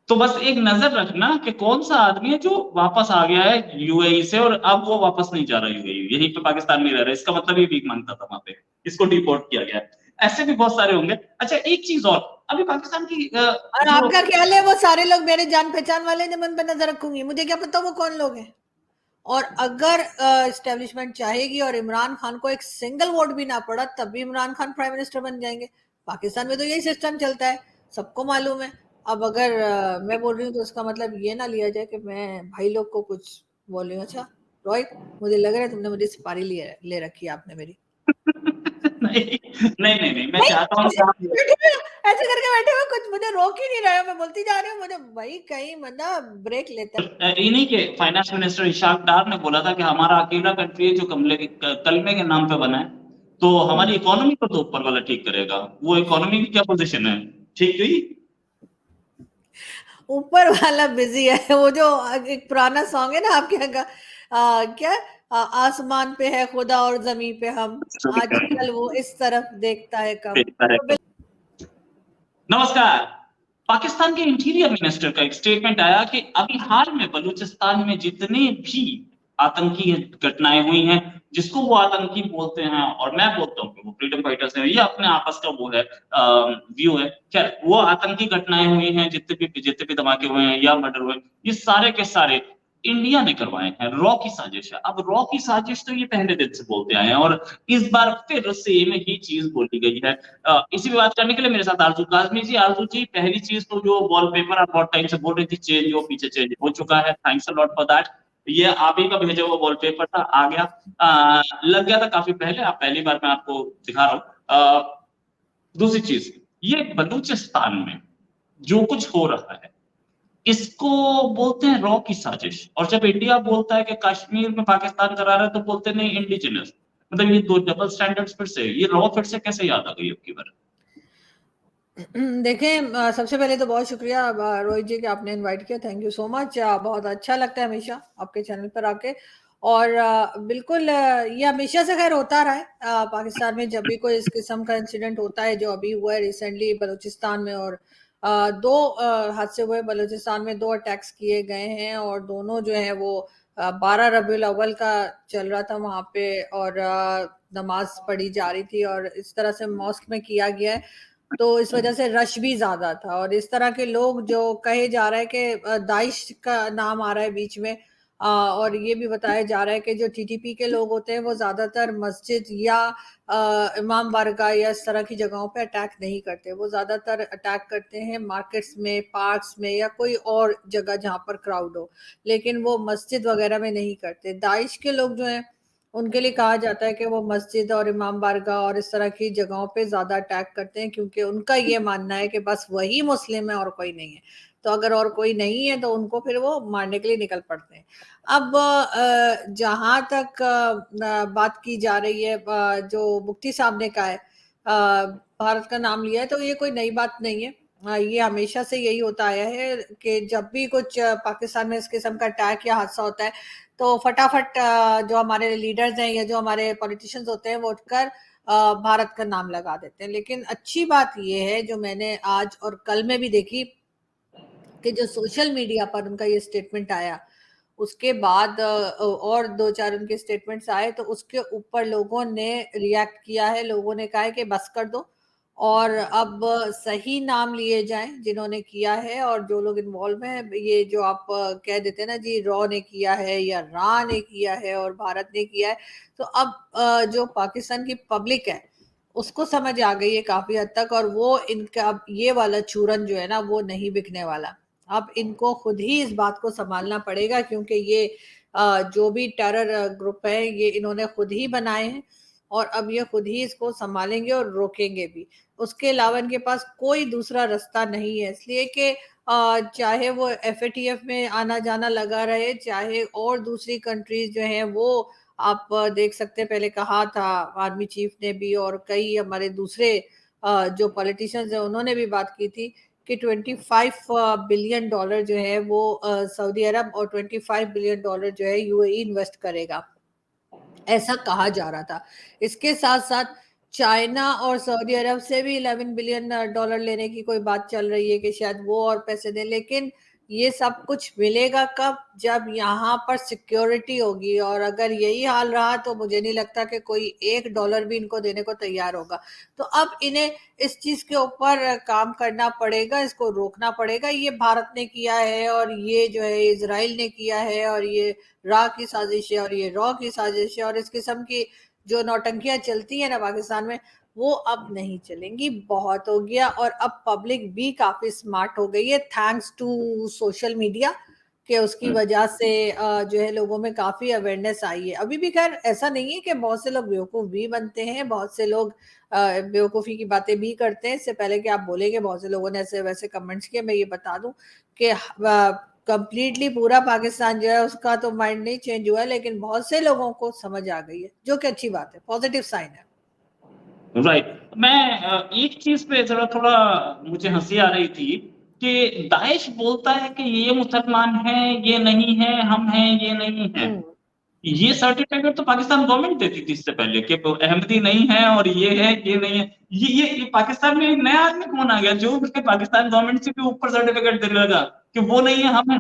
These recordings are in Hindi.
तो बस एक नजर रखना कि कौन सा आदमी है जो वापस आ गया है यूएई से और अब वो वापस नहीं जा रहा यूएई, यहीं पे पाकिस्तान में रह रहा है, इसका मतलब ये भीख मांगता था वहां पे, इसको डिपोर्ट किया गया है। ऐसे भी बहुत सारे होंगे। अच्छा एक चीज और, अभी पाकिस्तान की और जो आपका ख्याल है वो सारे लोग मेरे जान पहचान वाले ने मन पे नजर रखूंगी? मुझे क्या पता वो कौन लोग हैं। और अगर एस्टेब्लिशमेंट चाहेगी और इमरान खान को एक सिंगल वोट भी ना पड़ा तब भी इमरान खान प्राइम मिनिस्टर बन जाएंगे। पाकिस्तान में तो यही सिस्टम चलता है, सबको मालूम है। अब अगर मैं बोल रही हूँ तो उसका मतलब ये ना लिया जाए कि मैं भाई लोग को कुछ बोल रही हूँ। अच्छा रोहित, मुझे लग रहा है तुमने मुझे सिपारी ले रखी है आपने मेरी। नहीं नहीं नहीं नहीं, मैं नहीं, चाहता हूँ ऐसे कि आप ऐसे करके बैठे हुए कुछ मुझे रोक ही नहीं रहे हो, मैं बोलती जा रही हूँ। मुझे भाई कहीं बंदा ब्रेक लेता है। इन्हीं के फाइनेंस मिनिस्टर इशाक डार ने बोला था कि हमारा अकेला कंट्री है जो कलमे के नाम पे बना है, तो हमारी इकोनॉमी को तो ऊपर वाला ठीक करेगा। वो इकोनॉमी की क्या पोजीशन है, ठीक हुई? ऊपर वाला बिजी है। वो जो एक पुराना सॉन्ग है ना आपके यहाँ का, क्या, आसमान पे है खुदा और जमीन पे हम, आजकल वो इस तरफ देखता है कम। तो नमस्कार। पाकिस्तान के इंटीरियर मिनिस्टर का एक स्टेटमेंट आया कि अभी हाल में बलूचिस्तान में जितने भी आतंकी घटनाएं हुई हैं, जिसको वो आतंकी बोलते हैं और मैं बोलता हूँ कि वो फ्रीडम फाइटर्स हैं, ये अपने आपस का वो है व्यू है। खैर वो आतंकी घटनाएं हुई हैं, जितने भी धमाके हुए हैं या मर्डर हुए, ये सारे के सारे इंडिया ने करवाए हैं, रॉ की साजिश है। अब रॉ की साजिश तो ये पहले दिन से बोलते आए हैं और इस बार फिर सेम ही चीज बोली गई है। इसी पे बात करने के लिए मेरे साथ आरजू काजमी जी। आरजू जी, पहली चीज तो जो वॉलपेपर आप बहुत टाइम से बोल रही थी चेंज हो, पीछे चेंज हो चुका है, thanks a lot for that. ये आप ही का भेजा हुआ वॉलपेपर था, आ गया। लग गया था काफी पहले, आप पहली बार मैं आपको दिखा रहा हूँ। दूसरी चीज, ये बलूचिस्तान में जो कुछ हो रहा है, इसको बोलते हैं रॉ की साजिश। और जब इंडिया बोलता है कि कश्मीर में पाकिस्तान करा रहा है, तो बोलते नहीं इंडिजिनस। मतलब ये दो डबल स्टैंडर्ड्स फिर से, ये रॉ फिर से कैसे याद आ गई अब की बार? देखें, सबसे पहले तो बहुत शुक्रिया रोहित जी कि आपने इनवाइट किया। Thank you so much. बहुत अच्छा लगता है हमेशा आपके चैनल पर आके। और बिल्कुल ये हमेशा से खैर होता रहा है। पाकिस्तान में जब भी कोई इस किस्म का इंसिडेंट होता है, जो अभी हुआ है रिसेंटली बलूचिस्तान में, और दो हादसे हुए बलूचिस्तान में, दो अटैक्स किए गए हैं और दोनों जो है वो 12 रबीउल अव्वल का चल रहा था वहां पे, और नमाज पढ़ी जा रही थी और इस तरह से मॉस्क में किया गया है। तो इस वजह से रश भी ज्यादा था। और इस तरह के लोग जो कहे जा रहा है कि दाइश का नाम आ रहा है बीच में, और ये भी बताया जा रहा है कि जो टीटीपी के लोग होते हैं वो ज्यादातर मस्जिद या इमाम बारगाह या इस तरह की जगहों पे अटैक नहीं करते। वो ज्यादातर अटैक करते हैं मार्केट्स में, पार्क्स में, या कोई और जगह जहां पर क्राउड हो, लेकिन वो मस्जिद वगैरह में नहीं करते। दाइश के लोग जो हैं उनके लिए कहा जाता है कि वो मस्जिद और इमाम बारगाह और इस तरह की जगहों पे ज्यादा अटैक करते हैं, क्योंकि उनका ये मानना है कि बस वही मुस्लिम है और कोई नहीं है। तो अगर और कोई नहीं है तो उनको फिर वो मारने के लिए निकल पड़ते हैं। अब जहां तक बात की जा रही है, जो मुफ्ती साहब ने कहा है, भारत का नाम लिया है, तो ये कोई नई बात नहीं है। ये हमेशा से यही होता आया है कि जब भी कुछ पाकिस्तान में इस किस्म का अटैक या हादसा होता है तो फटाफट जो हमारे लीडर्स हैं या जो हमारे पॉलिटिशियंस होते हैं वो उठकर भारत का नाम लगा देते हैं। लेकिन अच्छी बात ये है जो मैंने आज और कल में भी देखी, कि जो सोशल मीडिया पर उनका ये स्टेटमेंट आया, उसके बाद और दो चार उनके स्टेटमेंट्स आए तो उसके ऊपर लोगों ने रिएक्ट किया है। लोगों ने कहा है कि बस कर दो और अब सही नाम लिए जाएं जिन्होंने किया है, और जो लोग इन्वॉल्व हैं। ये जो आप कह देते हैं ना जी, रॉ ने किया है या रा ने किया है और भारत ने किया है, तो अब जो पाकिस्तान की पब्लिक है उसको समझ आ गई है काफी हद तक। और वो इनका अब ये वाला चूरन जो है ना वो नहीं बिकने वाला। अब इनको खुद ही इस बात को संभालना पड़ेगा, क्योंकि ये जो भी टेरर ग्रुप है ये इन्होंने खुद ही बनाए हैं, और अब ये खुद ही इसको संभालेंगे और रोकेंगे भी। उसके अलावा इनके पास कोई दूसरा रास्ता नहीं है। इसलिए कि चाहे वो एफएटीएफ में आना जाना लगा रहे, चाहे और दूसरी कंट्रीज जो हैं वो, आप देख सकते हैं पहले कहा था आर्मी चीफ ने भी और कई हमारे दूसरे जो पॉलिटिशियंस हैं उन्होंने भी बात की थी कि 25 बिलियन डॉलर जो है वो सऊदी अरब और 25 बिलियन डॉलर जो है यूएई इन्वेस्ट करेगा, ऐसा कहा जा रहा था। इसके साथ साथ चाइना और सऊदी अरब से भी 11 बिलियन डॉलर लेने की कोई बात चल रही है कि शायद वो और पैसे दें, लेकिन ये सब कुछ मिलेगा कब? जब यहाँ पर सिक्योरिटी होगी, और अगर यही हाल रहा तो मुझे नहीं लगता कि कोई $1 भी इनको देने को तैयार होगा। तो अब इन्हें इस चीज के ऊपर काम करना पड़ेगा, इसको रोकना पड़ेगा। ये भारत ने किया है, और ये जो है इजराइल ने किया है, और ये रा की साजिश है, और ये रॉ की साजिश है, और इस किस्म की जो नौटंकियां चलती है ना पाकिस्तान में, वो अब नहीं चलेंगी। बहुत हो गया। और अब पब्लिक भी काफी स्मार्ट हो गई है, थैंक्स टू सोशल मीडिया, कि उसकी वजह से जो है लोगों में काफी अवेयरनेस आई है। अभी भी खैर ऐसा नहीं है कि बहुत से लोग बेवकूफ भी बनते हैं, बहुत से लोग बेवकूफी की बातें भी करते हैं। इससे पहले कि आप बोलेंगे बहुत से लोगों ने ऐसे वैसे कमेंट्स किए, मैं ये बता दूं कि कंप्लीटली पूरा पाकिस्तान जो है उसका तो माइंड नहीं चेंज हुआ है, लेकिन बहुत से लोगों को समझ आ गई है, जो कि अच्छी बात है, पॉजिटिव साइन है। राइट। मैं एक चीज पे जरा थोड़ा मुझे हंसी आ रही थी कि दाइश बोलता है कि ये मुसलमान है, ये नहीं है, हम हैं, ये नहीं है। ये सर्टिफिकेट तो पाकिस्तान गवर्नमेंट देती थी इससे पहले कि अहमदी नहीं है और ये है, ये नहीं है। ये पाकिस्तान में एक नया आदमी कौन आ गया जो पाकिस्तान गवर्नमेंट से भी ऊपर सर्टिफिकेट देने लगा कि वो नहीं है, हम हैं।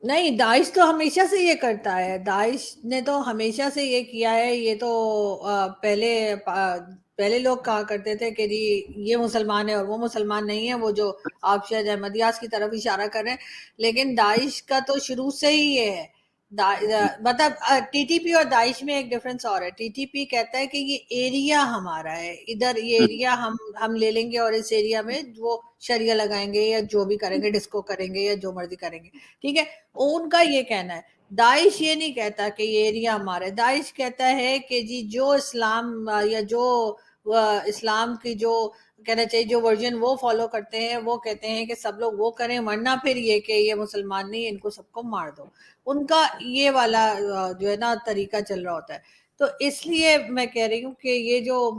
नहीं, दाइश तो हमेशा से ये करता है, दाइश ने तो हमेशा से ये किया है। ये तो पहले लोग कहा करते थे कि जी ये मुसलमान है और वो मुसलमान नहीं है, वो जो आप शायद अहमदियास की तरफ इशारा कर रहे हैं। लेकिन दाइश का तो शुरू से ही ये है। मतलब टीटीपी और दाइश में एक डिफरेंस और है। टीटीपी कहता है कि ये एरिया हमारा है, इधर ये एरिया हम ले लेंगे, और इस एरिया में वो शरिया लगाएंगे या जो भी करेंगे, डिस्को करेंगे या जो मर्जी करेंगे, ठीक है। उनका ये कहना है। दाइश ये नहीं कहता कि ये एरिया हमारा है। दाइश कहता है कि जी जो इस्लाम या जो इस्लाम की जो कहना चाहिए जो वर्जन वो फॉलो करते हैं, वो कहते हैं कि सब लोग वो करें, वरना फिर ये कि ये मुसलमान नहीं, इनको सबको मार दो। उनका ये वाला जो है ना तरीका चल रहा होता है। तो इसलिए मैं कह रही हूँ कि ये जो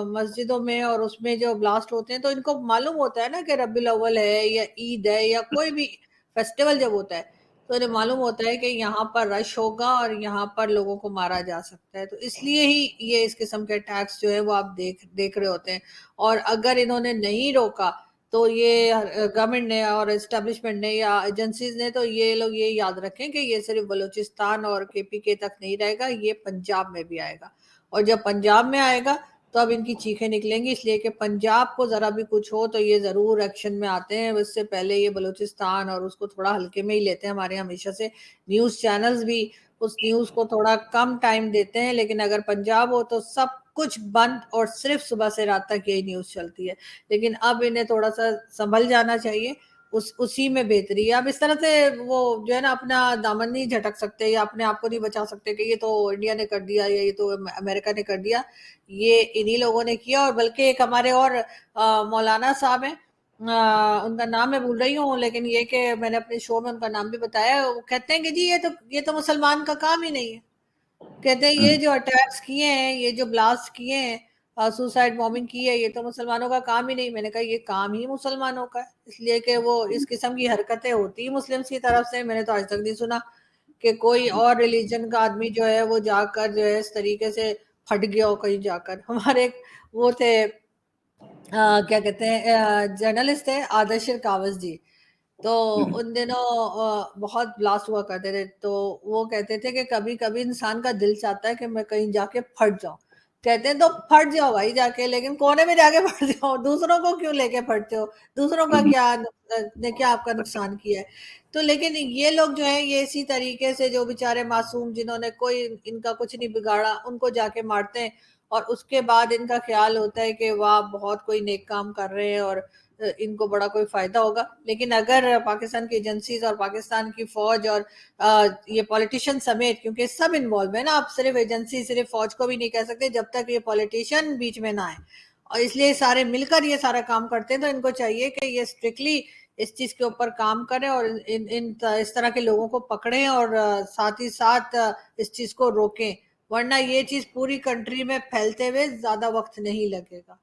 मस्जिदों में और उसमें जो ब्लास्ट होते हैं, तो इनको मालूम होता है ना कि रबीउल अव्वल है या ईद है या कोई भी फेस्टिवल जब होता है, तो इन्हें मालूम होता है कि यहाँ पर रश होगा और यहाँ पर लोगों को मारा जा सकता है। तो इसलिए ही ये इस किस्म के अटैक्स जो है वो आप देख रहे होते हैं। और अगर इन्होंने नहीं रोका, तो ये गवर्नमेंट ने और एस्टेब्लिशमेंट ने या एजेंसीज ने, तो ये लोग ये याद रखें कि ये सिर्फ बलूचिस्तान और केपीके तक नहीं रहेगा, ये पंजाब में भी आएगा। और जब पंजाब में आएगा तो अब इनकी चीखें निकलेंगी, इसलिए कि पंजाब को जरा भी कुछ हो तो ये जरूर एक्शन में आते हैं। इससे पहले ये बलूचिस्तान और उसको थोड़ा हल्के में ही लेते हैं। हमारे हमेशा से न्यूज चैनल्स भी उस न्यूज को थोड़ा कम टाइम देते हैं, लेकिन अगर पंजाब हो तो सब कुछ बंद और सिर्फ सुबह से रात तक यही न्यूज चलती है। लेकिन अब इन्हें थोड़ा सा संभल जाना चाहिए, उसी में बेहतरी है। अब इस तरह से वो जो है ना अपना दामन नहीं झटक सकते या अपने आप को नहीं बचा सकते कि ये तो इंडिया ने कर दिया या ये तो अमेरिका ने कर दिया। ये इन्हीं लोगों ने किया। और बल्कि एक हमारे और मौलाना साहब हैं, उनका नाम मैं भूल रही हूँ, लेकिन ये कि मैंने अपने शो में उनका नाम भी बताया। वो कहते हैं कि जी ये तो मुसलमान का काम ही नहीं है। कहते हैं ये जो अटैक्स किए हैं, ये जो ब्लास्ट किए हैं, सुसाइड बॉम्बिंग की है, ये तो मुसलमानों का काम ही नहीं। मैंने कहा ये काम ही मुसलमानों का है, इसलिए कि वो इस किस्म की हरकतें होती ही मुस्लिम्स की तरफ से। मैंने तो आज तक नहीं सुना कि कोई और रिलीजन का आदमी जो है वो जाकर जो है इस तरीके से फट गया हो कहीं जाकर। हमारे एक वो थे क्या कहते हैं जर्नलिस्ट थे आदर्श कावस जी। तो उन दिनों बहुत ब्लास्ट हुआ करते थे, तो वो कहते थे कि कभी कभी इंसान का दिल चाहता है कि मैं कहीं जाके फट जाऊं। कहते हैं तो फट जाओ भाई जाके, लेकिन कोने में जाके फट जाओ, दूसरों को क्यों लेके फटते हो? दूसरों का क्या ने क्या आपका नुकसान किया है? तो लेकिन ये लोग जो है ये इसी तरीके से जो बेचारे मासूम जिन्होंने कोई इनका कुछ नहीं बिगाड़ा उनको जाके मारते हैं। और उसके बाद इनका ख्याल होता है कि वाह बहुत कोई नेक काम कर रहे हैं और इनको बड़ा कोई फायदा होगा। लेकिन अगर पाकिस्तान की एजेंसीज और पाकिस्तान की फौज और ये पॉलिटिशियन समेत, क्योंकि सब इन्वॉल्व है ना, आप सिर्फ एजेंसी सिर्फ फौज को भी नहीं कह सकते जब तक ये पॉलिटिशियन बीच में ना आए, और इसलिए सारे मिलकर ये सारा काम करते हैं। तो इनको चाहिए कि ये स्ट्रिक्टली इस चीज के ऊपर काम करें और इस तरह के लोगों को पकड़ें और साथ ही साथ इस चीज को रोकें, वरना ये चीज पूरी कंट्री में फैलते हुए ज्यादा वक्त नहीं लगेगा।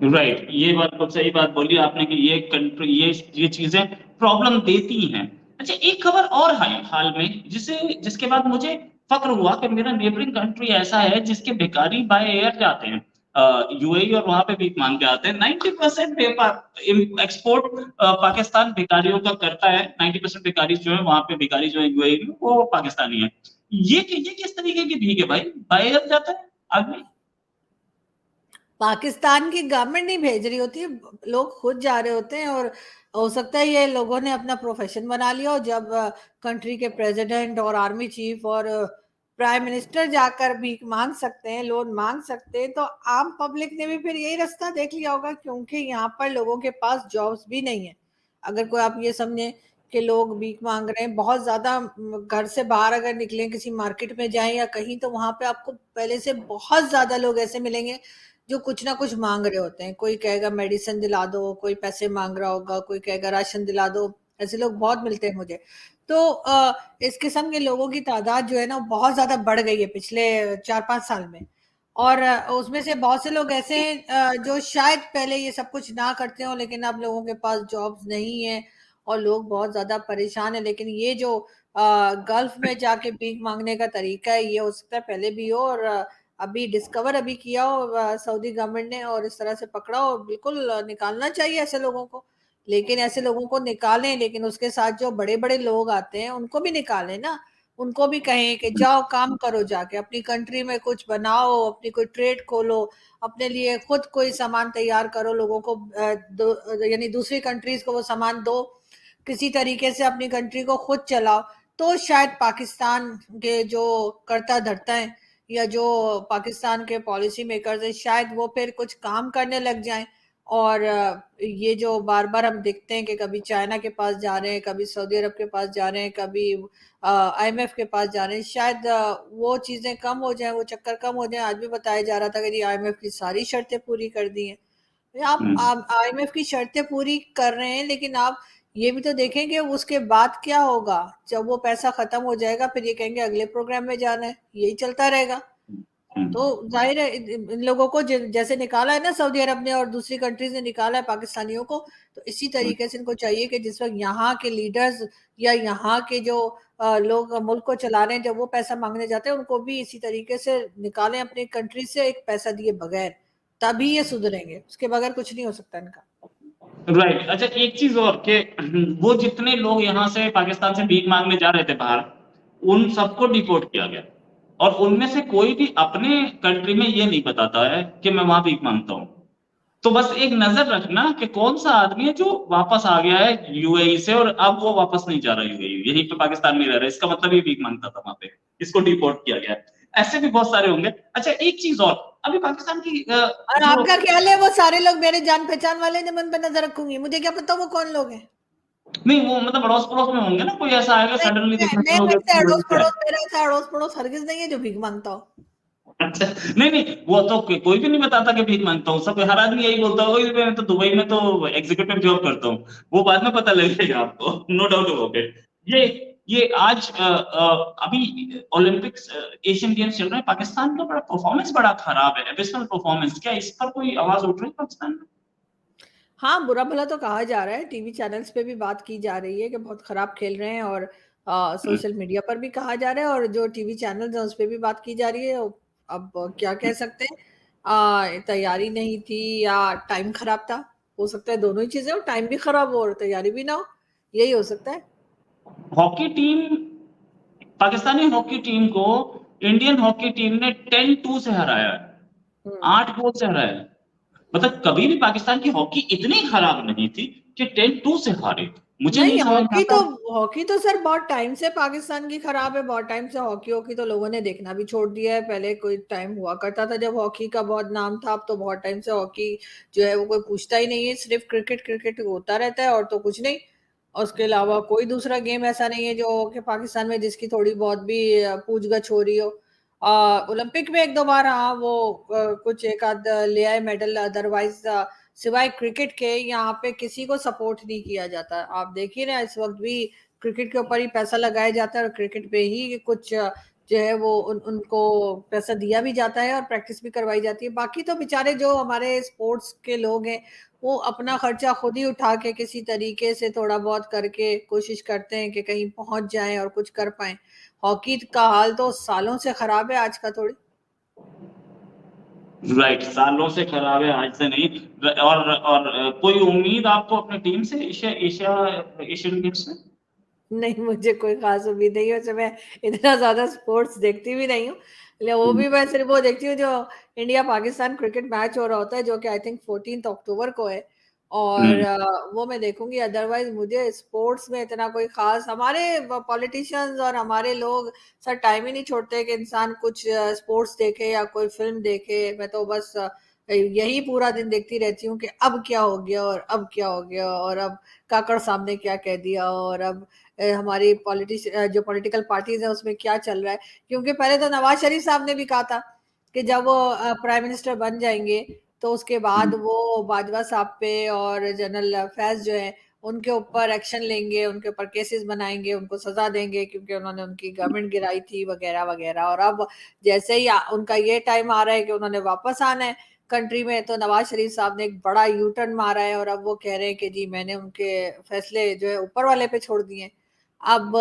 राइट। ये बात बहुत सही बात बोली आपने कि ये कंट्री ये चीजें प्रॉब्लम देती हैं। अच्छा, एक खबर और है हाल में जिसके बाद मुझे फक्र हुआ कि मेरा नेबरिंग कंट्री ऐसा है जिसके भिखारी बाय एयर जाते हैं। यूएई और वहां पे भीख मांग के आते हैं। 90% एक्सपोर्ट पाकिस्तान भिखारियों का करता है। 90% भिखारी जो है वहां पे, भिखारी जो है यूएई में, वो पाकिस्तानी है। ये किस तरीके की भीख है भाई? बाहर जाता है आदमी। पाकिस्तान की गवर्नमेंट नहीं भेज रही होती है, लोग खुद जा रहे होते हैं। और हो सकता है ये लोगों ने अपना प्रोफेशन बना लिया, और जब कंट्री के प्रेसिडेंट और आर्मी चीफ और प्राइम मिनिस्टर जाकर भीख मांग सकते हैं, लोन मांग सकते हैं, तो आम पब्लिक ने भी फिर यही रास्ता देख लिया होगा, क्योंकि यहाँ पर लोगों के पास जॉब्स भी नहीं है। अगर कोई आप ये समझे कि लोग भीख मांग रहे हैं बहुत ज्यादा, घर से बाहर अगर निकलें, किसी मार्केट में जाएं या कहीं, तो वहां पे आपको पहले से बहुत ज्यादा लोग ऐसे मिलेंगे जो कुछ ना कुछ मांग रहे होते हैं। कोई कहेगा मेडिसिन दिला दो, कोई पैसे मांग रहा होगा, कोई कहेगा राशन दिला दो। ऐसे लोग बहुत मिलते हैं मुझे। तो इस किस्म के लोगों की तादाद जो है ना बहुत ज्यादा बढ़ गई है पिछले 4-5 साल में। और उसमें से बहुत से लोग ऐसे हैं जो शायद पहले ये सब कुछ ना करते हो, लेकिन अब लोगों के पास जॉब्स नहीं है और लोग बहुत ज्यादा परेशान है। लेकिन ये जो गल्फ में जाके भीख मांगने का तरीका है, ये हो सकता है पहले भी हो, और अभी डिस्कवर अभी किया हो सऊदी गवर्नमेंट ने, और इस तरह से पकड़ा हो। बिल्कुल निकालना चाहिए ऐसे लोगों को। लेकिन ऐसे लोगों को निकालें, लेकिन उसके साथ जो बड़े बड़े लोग आते हैं उनको भी निकालें ना। उनको भी कहें कि जाओ काम करो, जाके अपनी कंट्री में कुछ बनाओ, अपनी कोई ट्रेड खोलो, अपने लिए खुद कोई सामान तैयार करो, लोगों को यानी दूसरी कंट्रीज को वो सामान दो, किसी तरीके से अपनी कंट्री को खुद चलाओ। तो शायद पाकिस्तान के जो करता धरता है या जो पाकिस्तान के पॉलिसी मेकर्स है, शायद वो फिर कुछ काम करने लग जाएं। और ये जो बार बार हम देखते हैं कि कभी चाइना के पास जा रहे हैं, कभी सऊदी अरब के पास जा रहे हैं, कभी आईएमएफ के पास जा रहे हैं, शायद वो चीजें कम हो जाएं, वो चक्कर कम हो जाए। आज भी बताया जा रहा था कि आईएमएफ की सारी शर्तें पूरी कर दी हैं। आप आईएमएफ की शर्तें पूरी कर रहे हैं, लेकिन आप ये भी तो देखें कि उसके बाद क्या होगा। जब वो पैसा खत्म हो जाएगा, फिर ये कहेंगे अगले प्रोग्राम में जाना है, यही चलता रहेगा। तो जाहिर है इन लोगों को जैसे निकाला है ना सऊदी अरब ने और दूसरी कंट्रीज ने निकाला है पाकिस्तानियों को, तो इसी तरीके से इनको चाहिए कि जिस वक्त यहाँ के लीडर्स या यहाँ के जो लोग मुल्क को चला रहे हैं, जब वो पैसा मांगने जाते हैं, उनको भी इसी तरीके से निकालें अपनी कंट्री से एक पैसा दिए बगैर। तभी ये सुधरेंगे, उसके बगैर कुछ नहीं हो सकता इनका। राइट। अच्छा, एक चीज और कि वो जितने लोग यहाँ से पाकिस्तान से भीख मांगने जा रहे थे बाहर, उन सबको डिपोर्ट किया गया। और उनमें से कोई भी अपने कंट्री में ये नहीं बताता है कि मैं वहां भीख मांगता हूँ। तो बस एक नजर रखना कि कौन सा आदमी है जो वापस आ गया है यूएई से और अब वो वापस नहीं जा रहा यूएई, यहीं पे पाकिस्तान में रह रहा है, इसका मतलब ये भीख मांगता था वहां पे, इसको डिपोर्ट किया गया है। ऐसे भी बहुत सारे होंगे। अच्छा, एक चीज और, अभी पाकिस्तान की और जो, आपका ख्याल है वो सारे लोग मेरे जान पहचान वाले ने, मन पे नजर रखूंगी, मुझे क्या पता वो कौन लोग हैं। नहीं वो मतलब अड़ोस पड़ोस में होंगे ना, कोई ऐसा आएगा नहीं, सडनली देखने में मैं हो गया वैसे कि अड़ोस वही क्या पड़ोस, है। मेरा ऐसा अड़ोस पड़ोस हरगिज नहीं है जो भीख मांगता हो। अच्छा, नहीं नहीं, वो तो कोई भी नहीं बताता कि भीख मांगता हूँ, सब हर आदमी यही बोलता है, "ओए, मैं तो दुबई में तो एग्जीक्यूटिव जॉब करता हूँ।" वो बाद में पता लगेगा आपको, नो डाउट अबाउट इट। ये आज अभी ओलंपिक्स, एशियन गेम्स चल रहे हैं, पाकिस्तान का बड़ा परफॉर्मेंस बड़ा खराब है, एबिसमल परफॉर्मेंस। क्या इस पर कोई आवाज उठ रही है पाकिस्तान में? हाँ, बुरा भला तो कहा जा रहा है, टीवी चैनल्स पे भी बात की जा रही है कि बहुत खराब खेल रहे हैं, और सोशल मीडिया पर भी कहा जा रहा है, और जो टीवी चैनल्स हैं उस पे भी बात की जा रही है। अब क्या कह सकते हैं, तैयारी नहीं थी या टाइम खराब था। हो सकता है दोनों ही चीजें हो, टाइम भी खराब हो और तैयारी भी ना हो, यही हो सकता है। Hockey team, Pakistani hockey team को इंडियन हॉकी टीम ने 10-2 से हराया है, हम्म 8 गोल से हराया है। मतलब कभी भी पाकिस्तान की हॉकी इतनी खराब नहीं थी कि 10-2 से हारे। मुझे नहीं नहीं, समझ में आता। हॉकी तो सर बहुत टाइम से पाकिस्तान की खराब है, बहुत टाइम से हॉकी हॉकी तो लोगों ने देखना भी छोड़ दिया है। पहले कोई टाइम हुआ करता था जब हॉकी का बहुत नाम था, अब तो बहुत टाइम से हॉकी जो है वो कोई पूछता ही नहीं है, सिर्फ क्रिकेट क्रिकेट होता रहता है और तो कुछ नहीं। और उसके अलावा कोई दूसरा गेम ऐसा नहीं है जो कि पाकिस्तान में जिसकी थोड़ी बहुत भी पूछ गछ हो रही हो। ओलंपिक में एक दो बार हाँ वो कुछ एक आध ले आए मेडल, अदरवाइज सिवाय क्रिकेट के यहाँ पे किसी को सपोर्ट नहीं किया जाता। आप देखिए ना, इस वक्त भी क्रिकेट के ऊपर ही पैसा लगाया जाता है और क्रिकेट पे ही कुछ जो है वो उनको पैसा दिया भी जाता है और प्रैक्टिस भी करवाई जाती है। बाकी तो बेचारे जो हमारे स्पोर्ट्स के लोग हैं, वो अपना खर्चा खुद ही उठा के किसी तरीके से थोड़ा बहुत करके कोशिश करते हैं कि कहीं पहुंच जाएं और कुछ कर पाएं। हॉकी का हाल तो सालों से खराब है, आज का थोड़ी। राइट, सालों से खराब है, आज से नहीं। और कोई उम्मीद आपको अपनी टीम से एशियन गेम्स में? नहीं, मुझे कोई खास उम्मीद नहीं है, वैसे मैं इतना ज्यादा स्पोर्ट्स देखती भी नहीं हूँ। लेकिन वो भी मैं सिर्फ वो देखती हूँ जो इंडिया पाकिस्तान क्रिकेट मैच हो रहा होता है, जो कि आई थिंक 14 अक्टूबर को है। और हम्म। वो मैं देखूंगी। अदरवाइज मुझे स्पोर्ट्स में इतना कोई खास, हमारे पॉलिटिशियंस और हमारे लोग सर टाइम ही नहीं छोड़ते कि इंसान कुछ स्पोर्ट्स देखे या कोई फिल्म देखे। मैं तो बस यही पूरा दिन देखती रहती हूँ कि अब क्या हो गया और अब क्या हो गया और अब काकड़ साहब ने क्या कह दिया और अब हमारी जो पॉलिटिकल पार्टीज है उसमें क्या चल रहा है। क्योंकि पहले तो नवाज शरीफ साहब ने भी कहा था कि जब वो प्राइम मिनिस्टर बन जाएंगे तो उसके बाद वो बाजवा साहब पे और जनरल फैज जो है उनके ऊपर एक्शन लेंगे, उनके ऊपर केसेस बनाएंगे, उनको सजा देंगे क्योंकि उन्होंने उनकी गवर्नमेंट गिराई थी वगैरह वगैरह। और अब जैसे ही उनका ये टाइम आ रहा है कि उन्होंने वापस आना है कंट्री में, तो नवाज शरीफ साहब ने एक बड़ा यू टर्न मारा है और अब वो कह रहे हैं कि जी मैंने उनके फैसले जो है ऊपर वाले पे छोड़ दिए हैं। अब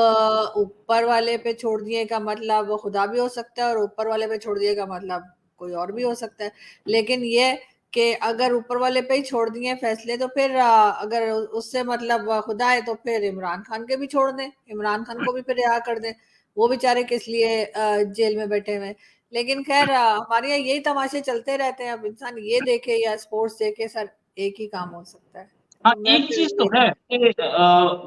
ऊपर वाले पे छोड़ दिए का मतलब वो खुदा भी हो सकता है और ऊपर वाले पे छोड़ दिए का मतलब कोई और भी हो सकता है। लेकिन ये कि अगर ऊपर वाले पे ही छोड़ दिए फैसले तो फिर अगर उससे मतलब खुदा है तो फिर इमरान खान के भी छोड़ दें, इमरान खान को भी फिर रिहा कर दें। वो बेचारे किस लिए जेल में बैठे हुए हैं। लेकिन खैर हमारे यहाँ यही तमाशे चलते रहते हैं। अब इंसान ये देखे या स्पोर्ट्स देखे, सर एक ही काम हो सकता है। हाँ, तो मैं एक फिर चीज तो ये है कि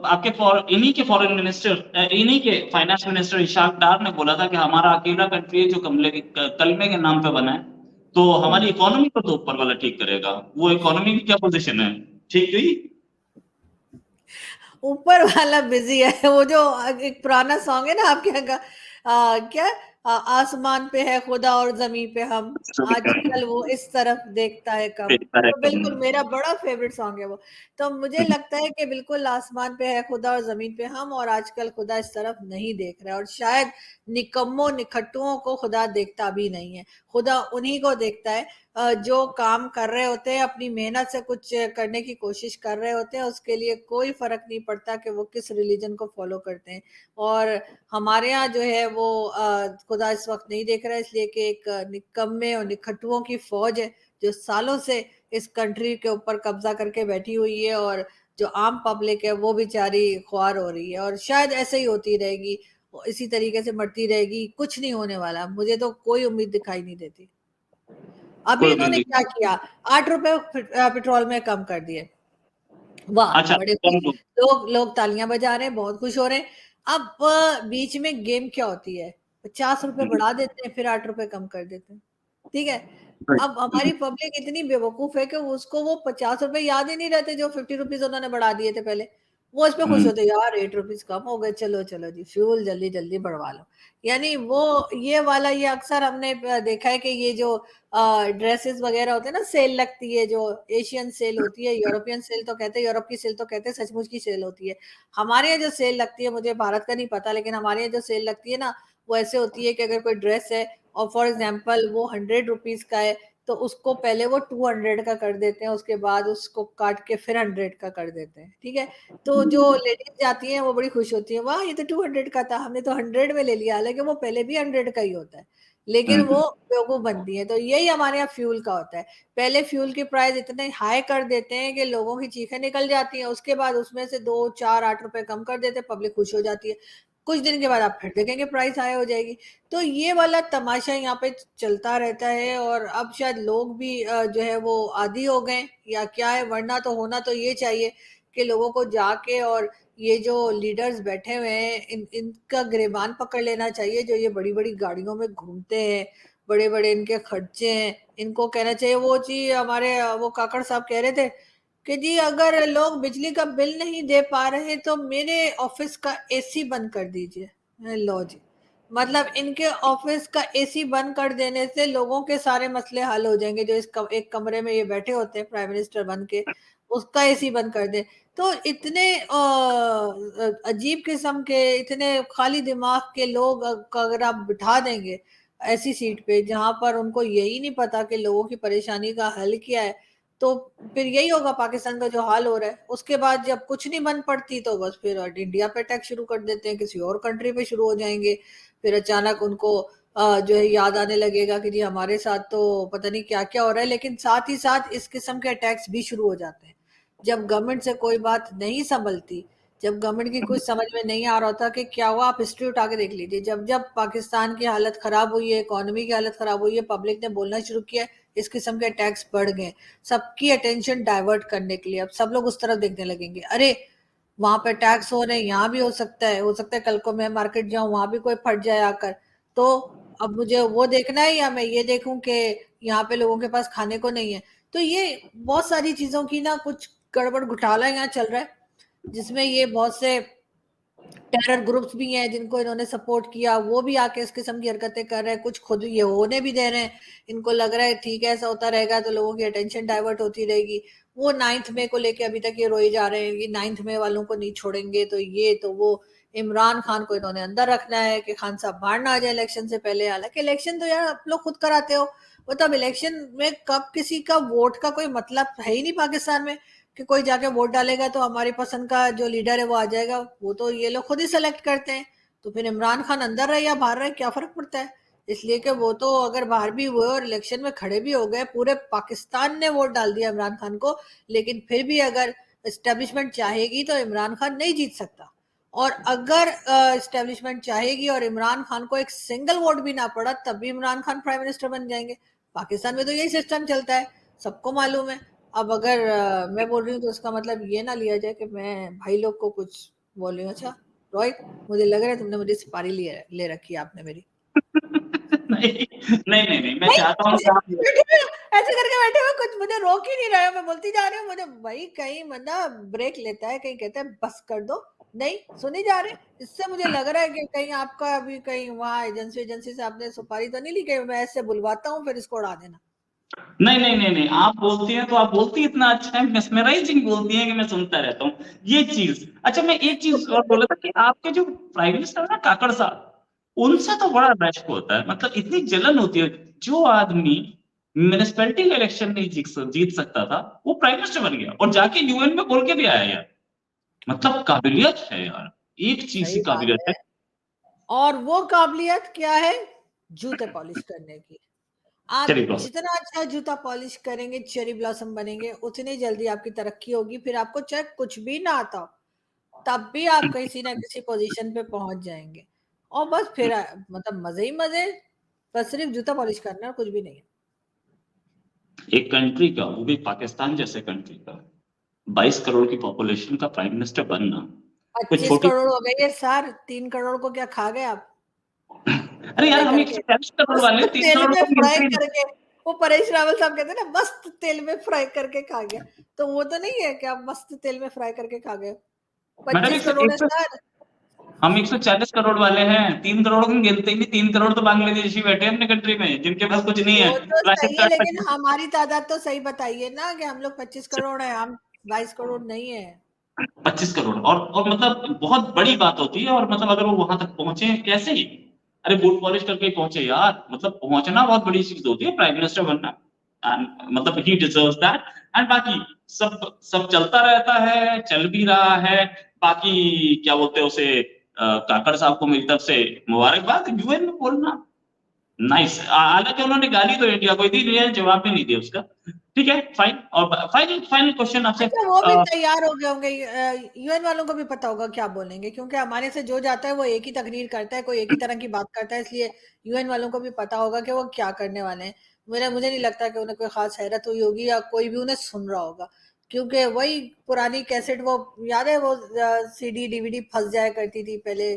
आपके इन्हीं के फॉरेन मिनिस्टर, इन्हीं के फाइनेंस मिनिस्टर इशाक डार ने बोला था कि हमारा अकेला कंट्री है जो कलमे के नाम पे बना है, तो हमारी हम्म। इकोनॉमी को तो ऊपर वाला ठीक करेगा। वो इकोनॉमी की क्या पोजीशन है? ठीक हुई। ऊपर वाला बिजी है। वो जो एक पुराना सॉन्ग है ना आपके यहाँ का, क्या आसमान पे है खुदा और जमीन पे हम, आजकल वो इस तरफ देखता है कम। देखता है तो कम। बिल्कुल मेरा बड़ा फेवरेट सॉन्ग है वो। तो मुझे लगता है कि बिल्कुल आसमान पे है खुदा और जमीन पे हम, और आजकल खुदा इस तरफ नहीं देख रहा है। और शायद निकम्मों निखट्टुओं को खुदा देखता भी नहीं है। खुदा उन्हीं को देखता है जो काम कर रहे होते हैं, अपनी मेहनत से कुछ करने की कोशिश कर रहे होते हैं। उसके लिए कोई फर्क नहीं पड़ता कि वो किस रिलीजन को फॉलो करते हैं। और हमारे यहाँ जो है वो खुदा इस वक्त नहीं देख रहा है, इसलिए कि एक निकम्मे और निखट्टुओं की फौज है जो सालों से इस कंट्री के ऊपर कब्जा करके बैठी हुई है। और जो आम पब्लिक है वो बेचारी ख्वार हो रही है और शायद ऐसे ही होती रहेगी, इसी तरीके से मरती रहेगी। कुछ नहीं होने वाला, मुझे तो कोई उम्मीद दिखाई नहीं देती। अभी कोई इन्होंने उम्मीद क्या नहीं। किया, 8 रुपए पेट्रोल में कम कर दिए। वाह, अच्छा, बड़े खुश। कम लो। लोग लोग तालियां बजा रहे हैं, बहुत खुश हो रहे हैं। अब बीच में गेम क्या होती है, 50 रुपए बढ़ा देते हैं फिर 8 रुपए कम कर देते हैं। ठीक है। अब हमारी पब्लिक इतनी बेवकूफ है कि उसको वो 50 रुपए याद ही नहीं रहते जो 50 रुपीज उन्होंने बढ़ा दिए थे पहले। वो इस पे खुश होते यार 8 रुपीज कम हो गए, चलो चलो जी फ्यूल जल्दी जल्दी बढ़वा लो। यानी वो ये वाला, ये अक्सर हमने देखा है कि ये जो ड्रेसेस वगैरह होते हैं ना, सेल लगती है जो एशियन सेल होती है, यूरोपियन सेल तो कहते हैं, यूरोप की सेल तो कहते हैं, सचमुच की सेल होती है। हमारे यहाँ जो सेल लगती है, मुझे भारत का नहीं पता, लेकिन हमारे यहाँ जो सेल लगती है ना, वो ऐसे होती है कि अगर कोई ड्रेस है और फॉर एग्जाम्पल वो 100 रुपीज का है, तो उसको पहले वो 200 का कर देते हैं, उसके बाद उसको काट के फिर 100 का कर देते हैं। ठीक है। तो जो लेडीज जाती हैं वो बड़ी खुश होती है, वाह ये तो 200 का था, हमने तो 100 में ले लिया, हालांकि वो पहले भी 100 का ही होता है। लेकिन वो बेवकूफ बनती है। तो यही हमारे यहाँ फ्यूल का होता है। पहले फ्यूल की प्राइस इतने हाई कर देते हैं कि लोगों की चीखें निकल जाती हैं, उसके बाद उसमें से 2 4 8 रुपए कम कर देते हैं, पब्लिक खुश हो जाती है। कुछ दिन के बाद आप फिर देखेंगे प्राइस हाई हो जाएगी। तो ये वाला तमाशा यहाँ पे चलता रहता है। और अब शायद लोग भी जो है वो आदी हो गए या क्या है, वरना तो होना तो ये चाहिए कि लोगों को जाके और ये जो लीडर्स बैठे हुए हैं इनका गिरबान पकड़ लेना चाहिए, जो ये बड़ी बड़ी गाड़ियों में घूमते हैं, बड़े बड़े इनके खर्चे हैं। इनको कहना चाहिए, वो जी हमारे वो काकड़ साहब कह रहे थे कि जी अगर लोग बिजली का बिल नहीं दे पा रहे तो मेरे ऑफिस का एसी बंद कर दीजिए। लो जी, मतलब इनके ऑफिस का एसी बंद कर देने से लोगों के सारे मसले हल हो जाएंगे। जो एक कमरे में ये बैठे होते हैं प्राइम मिनिस्टर बन के, उसका एसी बंद कर दे। तो इतने अजीब किस्म के, इतने खाली दिमाग के लोग अगर आप बिठा देंगे ऐसी सीट पे जहां पर उनको यही नहीं पता कि लोगों की परेशानी का हल क्या है, तो फिर यही होगा पाकिस्तान का जो हाल हो रहा है। उसके बाद जब कुछ नहीं बन पड़ती तो बस फिर इंडिया पे अटैक शुरू कर देते हैं, किसी और कंट्री पे शुरू हो जाएंगे। फिर अचानक उनको जो है याद आने लगेगा कि जी हमारे साथ तो पता नहीं क्या क्या हो रहा है। लेकिन साथ ही साथ इस किस्म के अटैक्स भी शुरू हो जाते हैं जब गवर्नमेंट से कोई बात नहीं संभलती, जब गवर्नमेंट की कुछ समझ में नहीं आ रहा होता कि क्या हुआ। आप हिस्ट्री उठा के देख लीजिए, जब जब पाकिस्तान की हालत खराब हुई है, इकोनॉमी की हालत खराब हुई है, पब्लिक ने बोलना शुरू किया, इस किस्म के अटैक्स बढ़ गए। सबकी अटेंशन डाइवर्ट करने के लिए अब सब लोग उस तरफ देखने लगेंगे, अरे वहां पे टैक्स हो रहे हैं, यहाँ भी हो सकता है कल को मैं मार्केट जाऊं वहां भी कोई फट जाए आकर। तो अब मुझे वो देखना है या मैं ये देखूं कि यहाँ पे लोगों के पास खाने को नहीं है। तो ये बहुत सारी चीजों की ना कुछ गड़बड़ घोटाला यहाँ चल रहा है, जिसमें ये बहुत से टेरर ग्रुप्स भी हैं जिनको इन्होंने सपोर्ट किया, वो भी आके इस किस्म की हरकतें कर रहे हैं, कुछ खुद ये होने भी दे रहे हैं। इनको लग रहा है ठीक है ऐसा होता रहेगा तो लोगों की अटेंशन डाइवर्ट होती रहेगी। वो 9 मई को लेके अभी तक ये रोए जा रहे हैं कि 9 मई वालों को नहीं छोड़ेंगे, तो ये तो वो। इमरान खान को इन्होंने अंदर रखना है कि खान साहब बाहर ना आ जाए इलेक्शन से पहले। हालांकि इलेक्शन तो यार आप लोग खुद कराते हो, मतलब इलेक्शन में कब किसी का वोट का कोई मतलब है ही नहीं पाकिस्तान में कि कोई जाके वोट डालेगा तो हमारी पसंद का जो लीडर है वो आ जाएगा। वो तो ये लोग खुद ही सेलेक्ट करते हैं। तो फिर इमरान खान अंदर रहे या बाहर रहे क्या फर्क पड़ता है। इसलिए कि वो तो अगर बाहर भी हुए और इलेक्शन में खड़े भी हो गए, पूरे पाकिस्तान ने वोट डाल दिया इमरान खान को, लेकिन फिर भी अगर एस्टेब्लिशमेंट चाहेगी तो इमरान खान नहीं जीत सकता। और अगर एस्टेब्लिशमेंट चाहेगी और इमरान खान को एक सिंगल वोट भी ना पड़ा तब भी इमरान खान प्राइम मिनिस्टर बन जाएंगे। पाकिस्तान में तो यही सिस्टम चलता है, सबको मालूम है। अब अगर मैं बोल रही हूँ तो उसका मतलब ये ना लिया जाए कि मैं भाई लोग को कुछ बोल रही हूँ। अच्छा रोहित, मुझे लग रहा है तुमने मुझे सुपारी ले रखी है आपने मेरी। नहीं नहीं नहीं नहीं, मैं नहीं, चाहता हूँ कि आप ऐसे करके बैठे हुए कुछ मुझे रोक ही नहीं रहे हो, मैं बोलती जा रही हूँ। मुझे भाई कहीं बंदा ब्रेक लेता है, कहीं कहता है बस कर दो, नहीं सुनी जा रहे। इससे मुझे लग रहा है कि कहीं आपका अभी कहीं वहाँ एजेंसी से आपने सुपारी तो नहीं ली, कहीं मैं ऐसे बुलवाता हूँ फिर इसको उड़ा देना। नहीं नहीं नहीं नहीं, आप बोलती हैं तो आप बोलती इतना अच्छा है, मेस्मराइजिंग बोलती हैं कि मैं सुनता रहता हूँ ये चीज। अच्छा, मैं एक चीज और बोला था कि आपके जो प्राइम मिनिस्टर है ना काकड़ साहब, उनसे तो बड़ा रश्क होता है, मतलब इतनी जलन होती है। जो आदमी म्यूनिसपैलिटी का इलेक्शन नहीं जीत सकता था, वो प्राइम मिनिस्टर बन गया और जाके यूएन में बोल के भी आया यार। मतलब काबिलियत है यार, एक चीज सही की बात काबिलियत है। है। और वो काबिलियत क्या है? जूते पॉलिश करने की। आप चलिए बहुत जितना अच्छा जूता पॉलिश करेंगे, चेरी ब्लॉसम बनेंगे, उतनी जल्दी आपकी तरक्की होगी। फिर आपको चाहे कुछ भी ना आता हो, तब भी आप किसी ना किसी पोजीशन पे पहुंच जाएंगे। और बस फिर मतलब मजे ही मजे। बस सिर्फ जूता पॉलिश करना और कुछ भी नहीं है। एक कंट्री का, वो भी पाकिस्तान जैसे कंट्री का, 22 करोड़ की पॉपुलेशन का प्राइम मिनिस्टर बनना कोई 25 छोटी। करोड़ हो गए ये सर, 3 करोड़ को क्या खा गए आप? अरे यार, फ्राई हम करके 140 करोड़ वाले मस्त हैं, 3 तेल करोड़ में तो फ्राई मिलते ही नहीं। करके। वो परेश रावल साहब कहते हैं ना मस्त तेल में फ्राई करके खा गया। तो वो तो नहीं है कि आप मस्त तेल में फ्राई करके खा गए। मैडम 25 करोड़ है 100 सर। हम 140 करोड़ वाले हैं, 3 करोड़ को गिनते ही नहीं। 3 करोड़ तो बांग्लादेशी बैठे हैं अपने कंट्री में, जिनके पास कुछ नहीं है। वो तो राशन सही है, कार्ड लेकिन तक। हमारी तादाद तो सही बताइए ना कि हम लोग 25 करोड़ है, हम 22 करोड़ नहीं है। 25 करोड़ और मतलब बहुत बड़ी बात होती है। और मतलब अगर वो वहां तक पहुंचे कैसे ही, अरे बूट पॉलिश करके ही पहुंचे यार, मतलब पहुंचना बहुत बड़ी चीज होती है, प्राइम मिनिस्टर बनना। And मतलब ही डिजर्व्स दैट। एंड बाकी सब सब चलता रहता है, चल भी रहा है। बाकी क्या बोलते हैं उसे, काकड़ साहब को मेरी तरफ से मुबारकबाद, यूएन में बोलना नाइस। हालांकि उन्होंने गाली तो इंडिया को ही दी, रियल जवाब भी नहीं दिया उसका। ठीक है, फाइन। और फाइनल फाइनल क्वेश्चन आपसे। अच्छा वो भी तैयार हो गए होंगे, यूएन वालों को भी पता होगा क्या बोलेंगे, क्योंकि हमारे से जो जाता है वो एक ही तकरीर करता है, कोई एक ही तरह की बात करता है। इसलिए यूएन वालों को भी पता होगा कि वो क्या करने वाले हैं। मुझे नहीं लगता कि उन्हें कोई खास हैरत हुई होगी या कोई भी उन्हें सुन रहा होगा, क्योंकि वही पुरानी कैसेट, वो याद है वो सीडी डीवीडी फंस जाया करती थी पहले,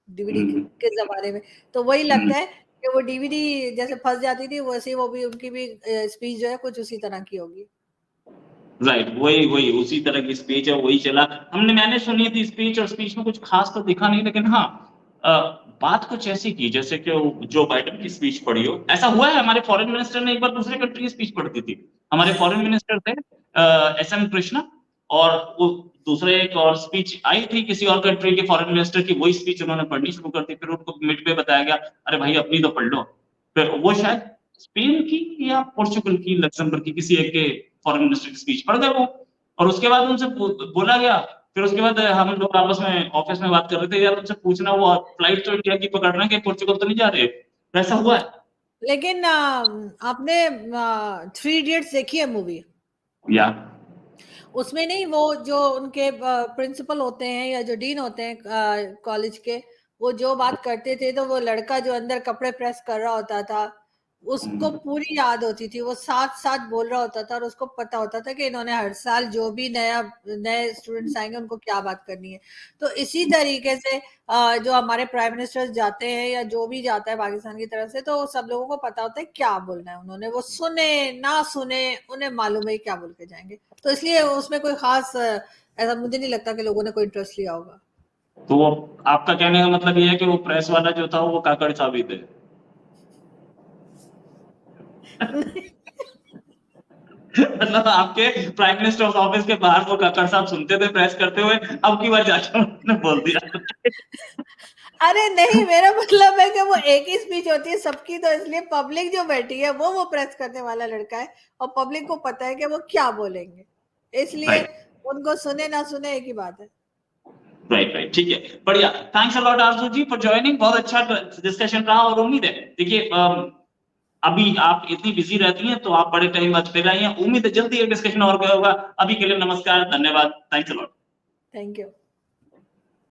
डीवीडी के जमाने में। तो वही लगता है कि वो डीवीडी जैसे फंस जाती थी, वैसे ही वो भी उनकी भी स्पीच जो है कुछ उसी तरह की होगी। राइट, वही वही उसी तरह की स्पीच है, वही चला। मैंने सुनी थी स्पीच, और स्पीच में कुछ खास तो दिखा नहीं, लेकिन हाँ, अ, बात कुछ ऐसी की जैसे कि जो बाइडेन की स्पीच पढ़ी हो। ऐसा हुआ है, हमारे फॉरेन मिनिस्टर ने एक बार दूसरे कंट्री की स्पीच पढ़ दी थी। हमारे फॉरेन मिनिस्टर थे एस एम कृष्णा, और वो दूसरे एक और स्पीच आई थी किसी और कंट्री के फॉरेन मिनिस्टर की, वही स्पीच उन्होंने पढ़नी शुरू कर दी। फिर उनको मिड पे बताया गया, अरे भाई अपनी तो पढ़ लो। फिर वो शायद स्पेन की या पोर्चुगल की, लग्जमबर्ग की, किसी एक के फॉरेन मिनिस्टर की स्पीच पढ़ गए वो। और उसके बाद उनसे बोला गया। फिर उसके बाद हम लोग आपस में ऑफिस में बात कर रहे थे, यार उनसे पूछना, वो फ्लाइट तो इंडिया की पकड़ रहे हैं कि पोर्चुगल तो नहीं जा रहे। ऐसा हुआ है? लेकिन आपने 3 इडियट्स देखी है मूवी? या उसमें नहीं, वो जो उनके प्रिंसिपल होते हैं या जो डीन होते हैं कॉलेज के, वो जो बात करते थे, तो वो लड़का जो अंदर कपड़े प्रेस कर रहा होता था, उसको पूरी याद होती थी, वो साथ साथ बोल रहा होता था और उसको पता होता था कि इन्होंने हर साल जो भी नए स्टूडेंट्स आएंगे उनको क्या बात करनी है। तो इसी तरीके से जो हमारे प्राइम मिनिस्टर जाते हैं या जो भी जाता है पाकिस्तान की तरफ से, तो सब लोगों को पता होता है क्या बोलना है उन्होंने, वो सुने ना सुने, उन्हें मालूम है क्या बोल के जाएंगे। तो इसलिए उसमें कोई खास ऐसा मुझे नहीं लगता कि लोगों ने कोई इंटरेस्ट लिया होगा। तो वो आपका कहने का मतलब ये है कि वो प्रेस वाला जो था वो काकड़ साबित है? मतलब आपके प्राइम मिनिस्टर ऑफिस के बाहर वो काकड़ साहब सुनते थे प्रेस करते हुए, अब की बार जाके उन्होंने बोल दिया। अरे नहीं, मेरा मतलब है कि वो एक ही स्पीच होती है सबकी, तो इसलिए पब्लिक जो बैठी है वो प्रेस करने वाला लड़का है, और पब्लिक को पता है कि वो क्या बोलेंगे, इसलिए राइट उनको सुने ना सुने एक ही बात है। राइट राइट, ठीक है, बढ़िया। Thanks a lot Aarzoo ji for joining, बहुत अच्छा डिस्कशन रहा, और उम्मीद है, देखिए अभी आप इतनी बिजी रहती हैं तो आप बड़े टाइम बाद फिर आई हैं, उम्मीद है जल्दी एक डिस्कशन और होगा। अभी के लिए नमस्कार, धन्यवाद, thanks a lot. Thank you.